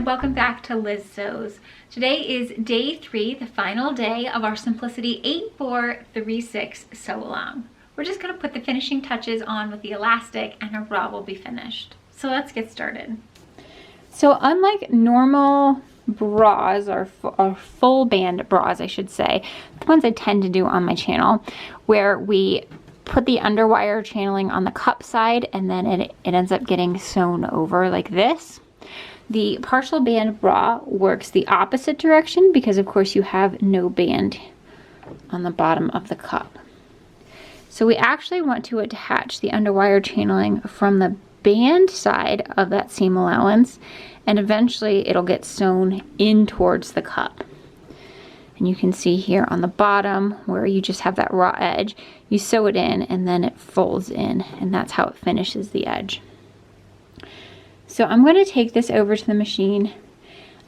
and welcome back to Liz Sews. Today is day 3, the final day of our Simplicity 8436 sew along. We're just going to put the finishing touches on with the elastic and our bra will be finished. So let's get started. So unlike normal bras, or full band bras I should say, the ones I tend to do on my channel, where we put the underwire channeling on the cup side and then it ends up getting sewn over like this. The partial band bra works the opposite direction because of course you have no band on the bottom of the cup. So we actually want to attach the underwire channeling from the band side of that seam allowance, and eventually it'll get sewn in towards the cup. And you can see here on the bottom where you just have that raw edge, you sew it in and then it folds in, and that's how it finishes the edge. So I'm going to take this over to the machine.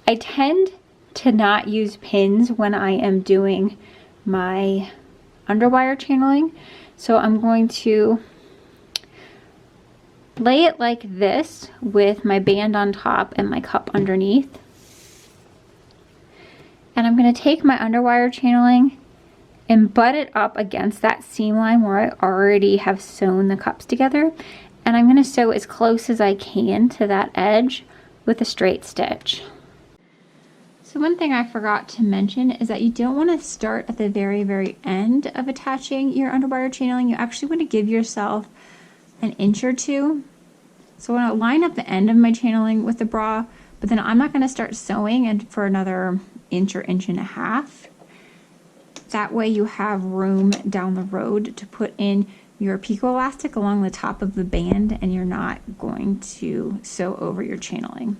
I tend to not use pins when I am doing my underwire channeling. So I'm going to lay it like this with my band on top and my cup underneath. And I'm going to take my underwire channeling and butt it up against that seam line where I already have sewn the cups together. And I'm going to sew as close as I can to that edge with a straight stitch. So one thing I forgot to mention is that you don't want to start at the very end of attaching your underwire channeling. You actually want to give yourself an inch or two. So I want to line up the end of my channeling with the bra, but then I'm not going to start sewing and for another inch or inch and a half. That way you have room down the road to put in your picot elastic along the top of the band, and you're not going to sew over your channeling.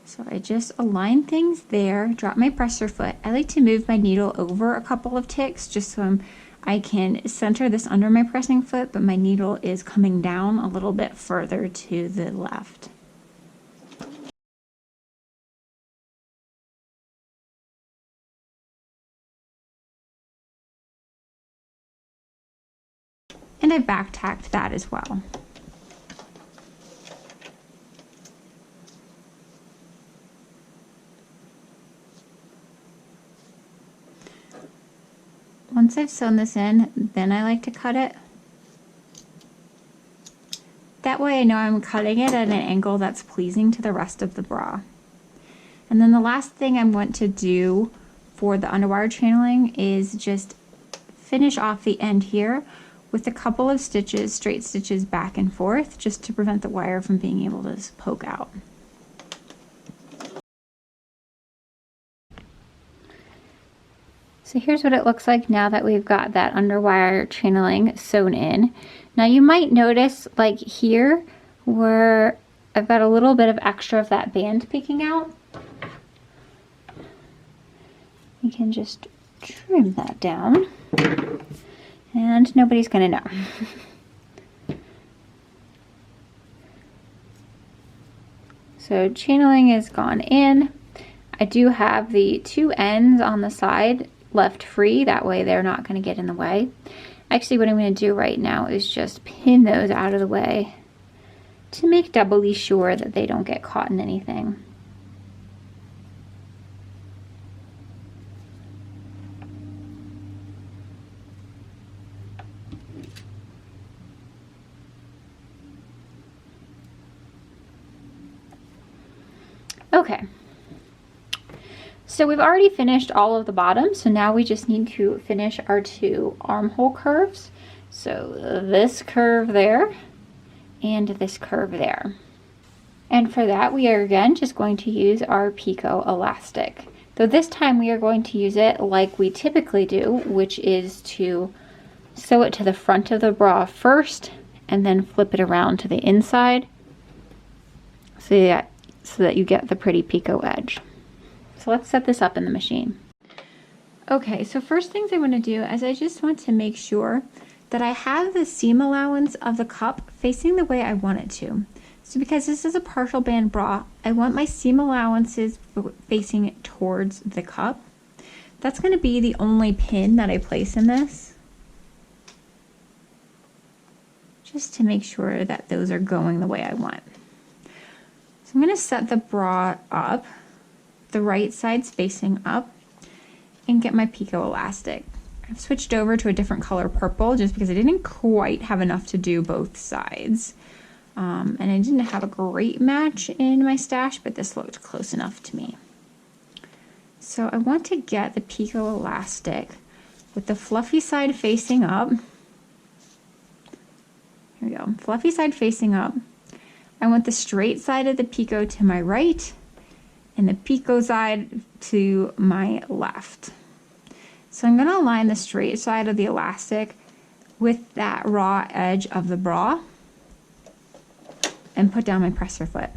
So I just align things there, drop my presser foot. I like to move my needle over a couple of ticks just so I can center this under my pressing foot, but my needle is coming down a little bit further to the left. And I back tacked that as well. Once I've sewn this in, then I like to cut it. That way I know I'm cutting it at an angle that's pleasing to the rest of the bra. And then the last thing I want to do for the underwire channeling is just finish off the end here with a couple of stitches, straight stitches back and forth, just to prevent the wire from being able to poke out. So here's what it looks like now that we've got that underwire channeling sewn in. Now you might notice like here where I've got a little bit of extra of that band peeking out. You can just trim that down and nobody's gonna know. So channeling is gone in. I do have the two ends on the side left free, that way they're not going to get in the way. Actually what I'm going to do right now is just pin those out of the way to make doubly sure that they don't get caught in anything. Okay. So we've already finished all of the bottoms, so now we just need to finish our two armhole curves. So this curve there and this curve there. And for that we are again just going to use our picot elastic. Though this time we are going to use it like we typically do, which is to sew it to the front of the bra first and then flip it around to the inside so that you get the pretty picot edge. So let's set this up in the machine. Okay, so first things I want to do is I just want to make sure that I have the seam allowance of the cup facing the way I want it to. So because this is a partial band bra, I want my seam allowances facing towards the cup. That's going to be the only pin that I place in this, just to make sure that those are going the way I want. I'm going to set the bra up, the right side's facing up, and get my picot elastic. I've switched over to a different color purple just because I didn't quite have enough to do both sides. And I didn't have a great match in my stash, but this looked close enough to me. So I want to get the picot elastic with the fluffy side facing up. Here we go, fluffy side facing up. I want the straight side of the picot to my right and the picot side to my left. So I'm going to align the straight side of the elastic with that raw edge of the bra and put down my presser foot.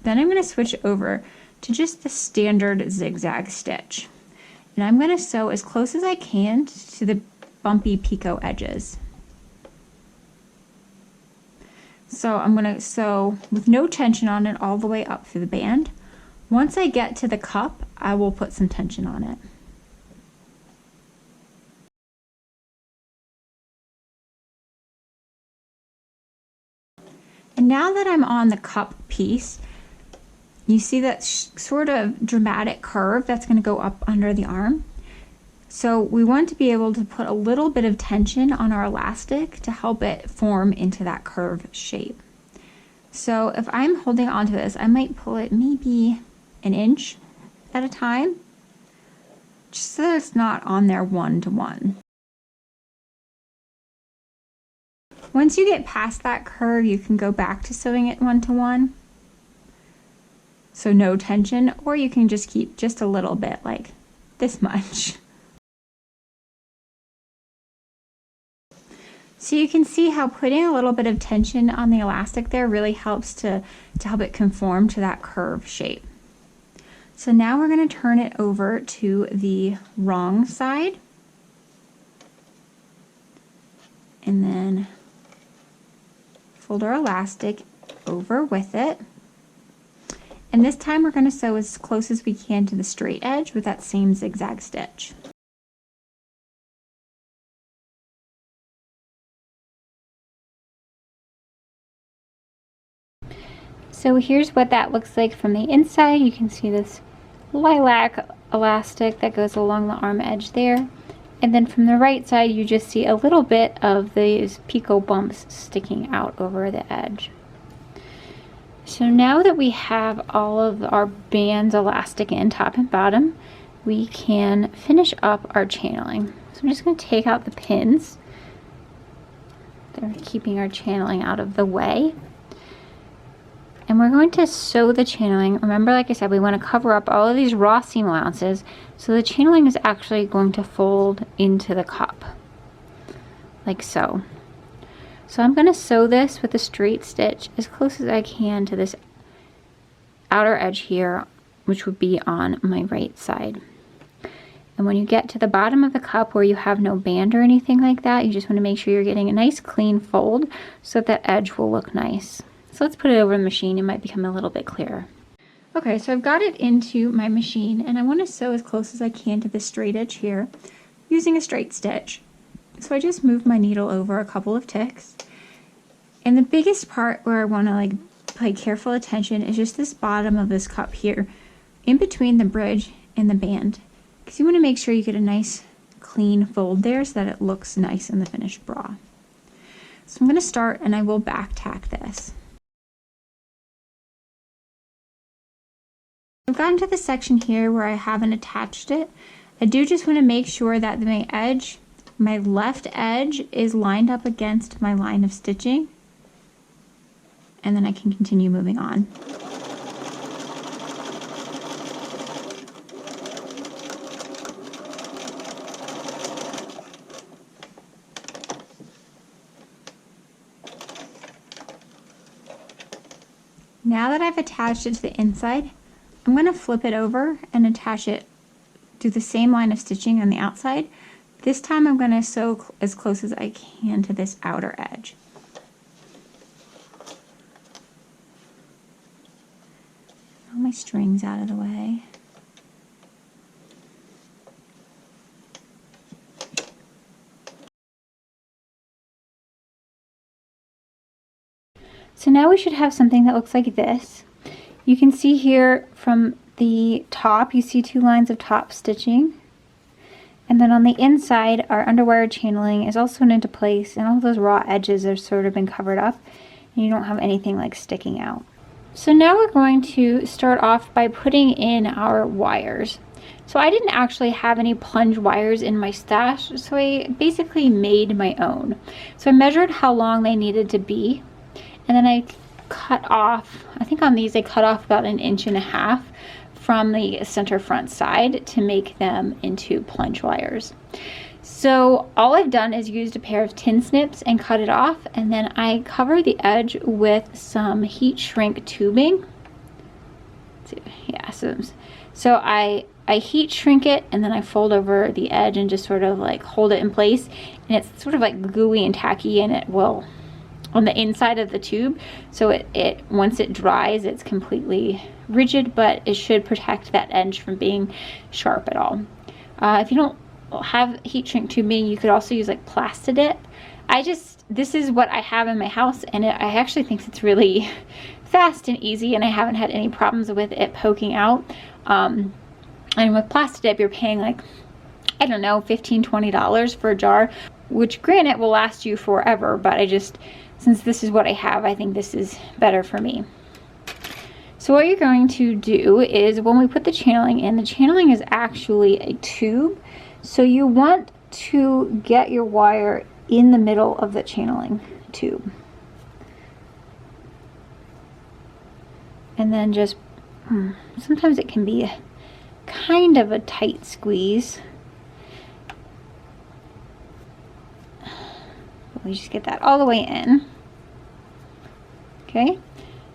Then I'm going to switch over to just the standard zigzag stitch. And I'm going to sew as close as I can to the bumpy picot edges. So I'm going to sew with no tension on it all the way up through the band. Once I get to the cup, I will put some tension on it. And now that I'm on the cup piece, you see that sort of dramatic curve that's going to go up under the arm. So we want to be able to put a little bit of tension on our elastic to help it form into that curve shape. So if I'm holding onto this, I might pull it maybe an inch at a time, just so that it's not on there one to one. Once you get past that curve, you can go back to sewing it one to one. So no tension, or you can just keep just a little bit, like this much. So you can see how putting a little bit of tension on the elastic there really helps to help it conform to that curve shape. So now we're going to turn it over to the wrong side. And then fold our elastic over with it. And this time we're going to sew as close as we can to the straight edge with that same zigzag stitch. So here's what that looks like from the inside. You can see this lilac elastic that goes along the arm edge there. And then from the right side, you just see a little bit of these picot bumps sticking out over the edge. So now that we have all of our bands elastic in top and bottom, we can finish up our channeling. So I'm just going to take out the pins. They're keeping our channeling out of the way. And we're going to sew the channeling. Remember, like I said, we want to cover up all of these raw seam allowances, so the channeling is actually going to fold into the cup, like so. So I'm going to sew this with a straight stitch as close as I can to this outer edge here, which would be on my right side. And when you get to the bottom of the cup where you have no band or anything like that, you just want to make sure you're getting a nice clean fold so that edge will look nice. So let's put it over the machine. It might become a little bit clearer. Okay, so I've got it into my machine and I want to sew as close as I can to the straight edge here using a straight stitch. So I just moved my needle over a couple of ticks. And the biggest part where I want to pay careful attention is just this bottom of this cup here, in between the bridge and the band. Because you want to make sure you get a nice clean fold there so that it looks nice in the finished bra. So I'm going to start and I will back tack this. I've gotten to the section here where I haven't attached it. I do just want to make sure that my left edge is lined up against my line of stitching, and then I can continue moving on. Now that I've attached it to the inside, I'm going to flip it over and attach it to the same line of stitching on the outside. This time I'm going to sew as close as I can to this outer edge. All my strings out of the way. So now we should have something that looks like this. You can see here from the top, you see 2 lines of top stitching. And then on the inside, our underwire channeling is all sewn into place, and all those raw edges have sort of been covered up, and you don't have anything like sticking out. So now we're going to start off by putting in our wires. So I didn't actually have any plunge wires in my stash, so I basically made my own. So I measured how long they needed to be, and then I cut off, I think on these I cut off about 1.5 inches from the center front side to make them into plunge wires. So all I've done is used a pair of tin snips and cut it off, and then I cover the edge with some heat shrink tubing. Yeah, so I heat shrink it, and then I fold over the edge and just sort of like hold it in place, and it's sort of like gooey and tacky, and it will on the inside of the tube, so it once it dries it's completely rigid, but it should protect that edge from being sharp at all. If you don't have heat shrink tubing, you could also use like Plastidip. This is what I have in my house, and I actually think it's really fast and easy, and I haven't had any problems with it poking out. And with Plastidip, you're paying like, I don't know, $15–20 for a jar, which granted will last you forever, but since this is what I have, I think this is better for me. So what you're going to do is, when we put the channeling in, the channeling is actually a tube, so you want to get your wire in the middle of the channeling tube. And then just, sometimes it can be kind of a tight squeeze. We just get that all the way in. Okay,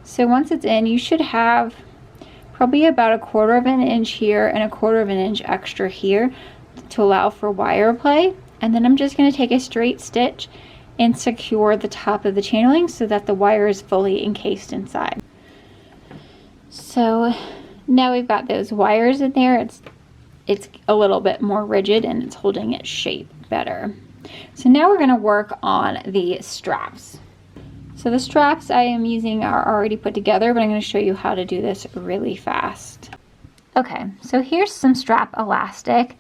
so once it's in, you should have probably about 1/4 inch here and 1/4 inch extra here to allow for wire play. And then I'm just going to take a straight stitch and secure the top of the channeling so that the wire is fully encased inside. So now we've got those wires in there. It's a little bit more rigid, and it's holding its shape better. So now we're going to work on the straps. So the straps I am using are already put together, but I'm going to show you how to do this really fast. Okay, so here's some strap elastic.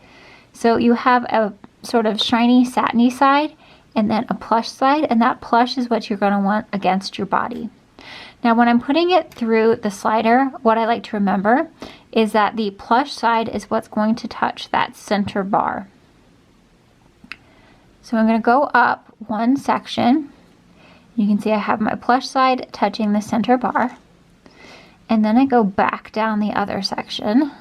So you have a sort of shiny satiny side and then a plush side, and that plush is what you're going to want against your body. Now when I'm putting it through the slider, what I like to remember is that the plush side is what's going to touch that center bar. So I'm going to go up one section. You can see I have my plush side touching the center bar. And then I go back down the other section.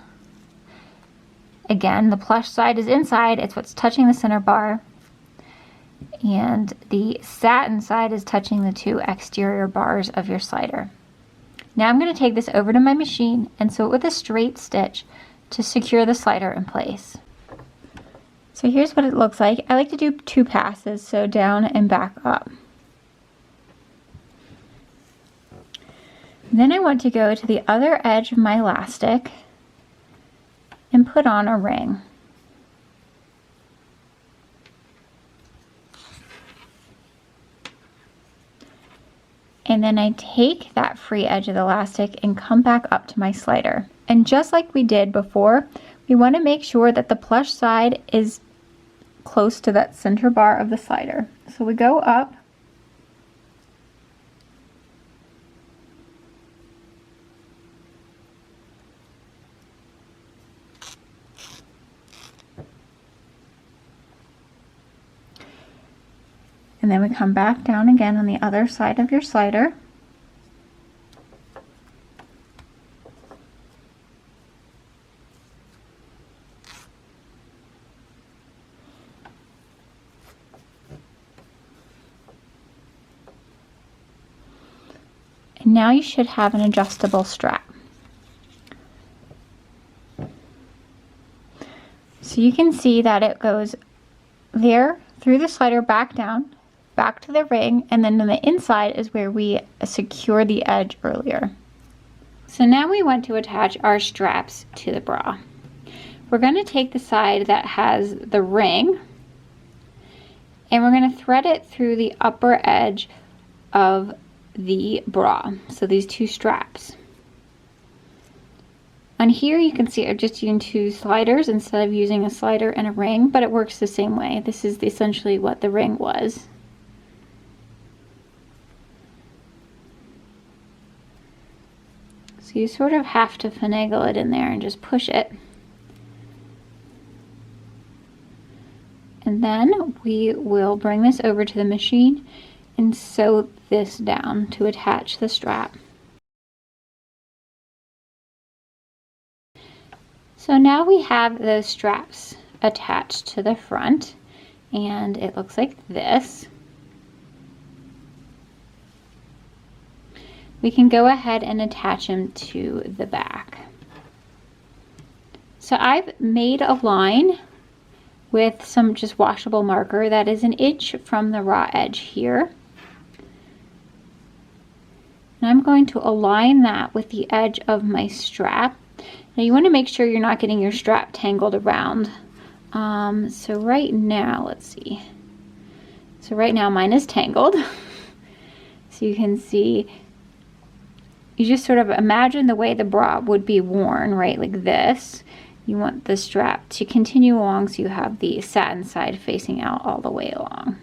Again, the plush side is inside. It's what's touching the center bar. And the satin side is touching the 2 exterior bars of your slider. Now I'm going to take this over to my machine and sew it with a straight stitch to secure the slider in place. So here's what it looks like. I like to do 2 passes, so down and back up. Then I want to go to the other edge of my elastic and put on a ring. And then I take that free edge of the elastic and come back up to my slider. And just like we did before, we want to make sure that the plush side is close to that center bar of the slider. So we go up, and then we come back down again on the other side of your slider. And now you should have an adjustable strap. So you can see that it goes there through the slider, back down, back to the ring, and then on the inside is where we secure the edge earlier. So now we want to attach our straps to the bra. We're going to take the side that has the ring and we're going to thread it through the upper edge of the bra. So these 2 straps. on here you can see I've just used 2 sliders instead of using a slider and a ring, but it works the same way. This is essentially what the ring was. So you sort of have to finagle it in there and just push it. And then we will bring this over to the machine and sew this down to attach the strap. So now we have those straps attached to the front, and it looks like this. We can go ahead and attach them to the back. So I've made a line with some just washable marker that is 1 inch from the raw edge here. And I'm going to align that with the edge of my strap. Now you want to make sure you're not getting your strap tangled around. So right now, let's see. So right now mine is tangled. So you can see, you just sort of imagine the way the bra would be worn, right? Like this. You want the strap to continue along so you have the satin side facing out all the way along.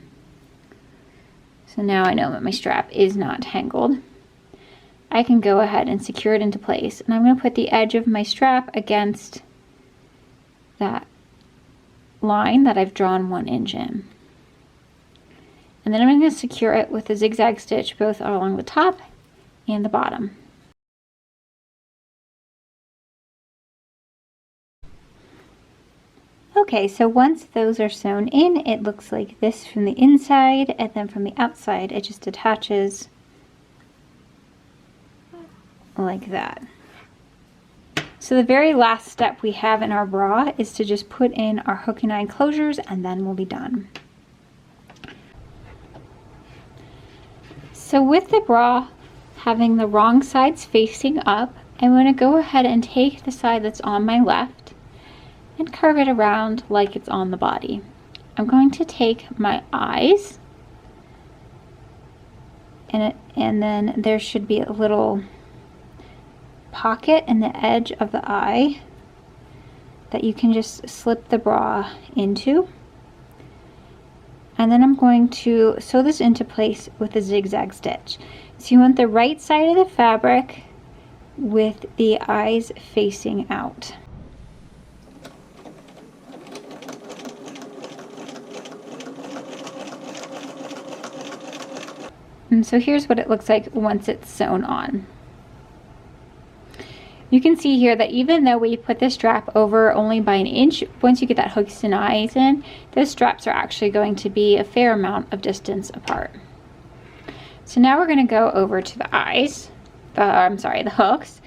So now I know that my strap is not tangled. I can go ahead and secure it into place, and I'm going to put the edge of my strap against that line that I've drawn 1 inch in. And then I'm going to secure it with a zigzag stitch both along the top and the bottom. Okay, so once those are sewn in, it looks like this from the inside, and then from the outside it just attaches like that. So the very last step we have in our bra is to just put in our hook and eye closures, and then we'll be done. So with the bra having the wrong sides facing up, I'm going to go ahead and take the side that's on my left and curve it around like it's on the body. I'm going to take my eyes, and then there should be a little pocket in the edge of the eye that you can just slip the bra into. And then I'm going to sew this into place with a zigzag stitch. So you want the right side of the fabric with the eyes facing out. And so here's what it looks like once it's sewn on. You can see here that even though we put the strap over only by 1 inch, once you get that hooks and eyes in, those straps are actually going to be a fair amount of distance apart. So now we're going to go over to the eyes, the hooks.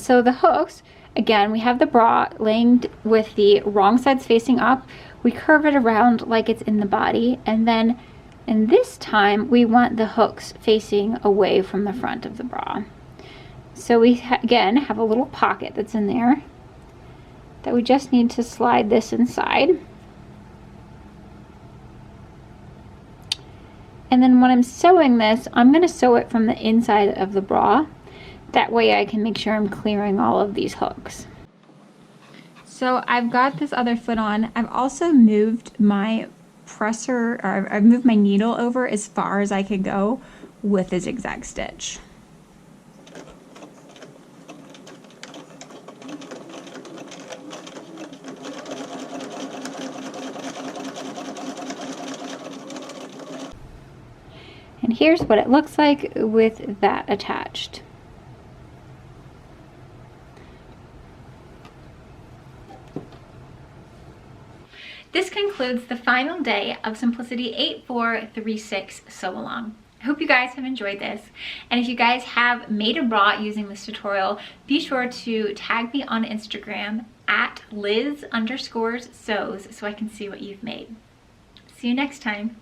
So the hooks, again, we have the bra laying with the wrong sides facing up. We curve it around like it's in the body, and then in this time we want the hooks facing away from the front of the bra. So we again have a little pocket that's in there that we just need to slide this inside. And then when I'm sewing this, I'm going to sew it from the inside of the bra. That way I can make sure I'm clearing all of these hooks. So I've got this other foot on. I've also moved my presser, or I've moved my needle over as far as I can go with a zigzag stitch. And here's what it looks like with that attached. This concludes the final day of Simplicity 8436 Sew Along. I hope you guys have enjoyed this. And if you guys have made a bra using this tutorial, be sure to tag me on Instagram at Liz_sews so I can see what you've made. See you next time.